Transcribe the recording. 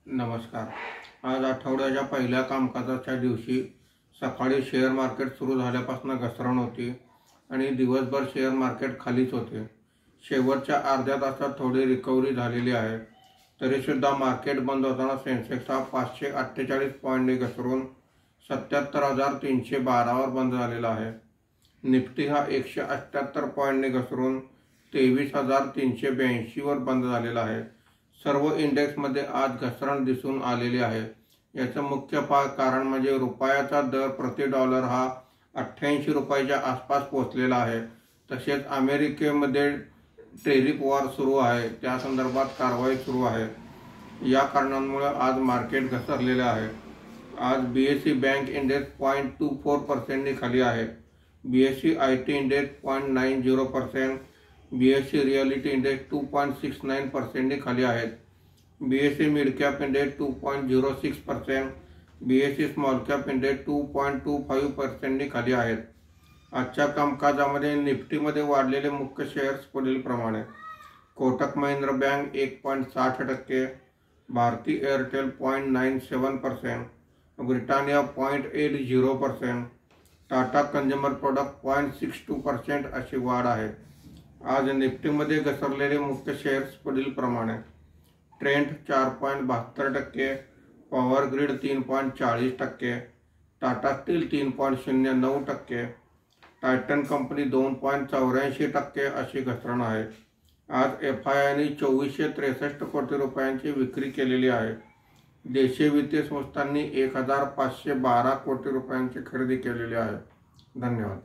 नमस्कार। आज आठवड्याच्या पहिल्या कामकाजाच्या दिवशी सकाळी शेअर मार्केट सुरू झाल्यापासून घसरण होती आणि दिवसभर शेअर मार्केट खालीच होते। शेवटच्या अर्ध्या तासात थोडी रिकव्हरी झालेली आहे, तरीसुद्धा मार्केट बंद होताना सेन्सेक्स हा 548 पॉईंटने घसरून 77,312 वर बंद झालेला आहे। निफ्टी हा 178 पॉईंटने घसरून 23,382 वर बंद झालेला आहे। सर्व इंडेक्समध्ये आज घसरण दिसून आलेली आहे। याचं मुख्य कारण म्हणजे रुपयाचा दर प्रति डॉलर हा 88 रुपयाच्या आसपास पोहोचलेला आहे। तसेच अमेरिकेमध्ये टेरिफ वॉर सुरू आहे, त्या संदर्भात कारवाई सुरू आहे। या कारणांमुळे आज मार्केट घसरलेले आहे। आज बीएसई बैंक इंडेक्स 0.24% खाली आहे। BSE IT index 0.90%, BSE reality index 2.69% खाली आहेत। BSE mid cap index 2.06%, BSE small cap index 2.25% खाली आहेत। आजच्या कामकाजामध्ये निफ्टीमध्ये वाढलेले मुख्य शेअर्स पुढील प्रमाणे: Kotak Mahindra bank 1.60%, Bharti Airtel 0.97%, Britannia 0.80%, Tata consumer product 0.62% अशी वाढ आहे। आज निफ्टीमध्ये घसरलेले मुख्य शेअर्स पुढील प्रमाणे: Trent 4.72%, power grid 3.40%, Tata steel 3.09%, Titan company 2.84% अशी घसरण आहे। आज एफआयआयने 2463 कोटी रुपयांची विक्री केलेली आहे। देशीय वित्तीय संस्थांनी 1512 कोटी रुपयांची खरेदी केलेली आहे। धन्यवाद।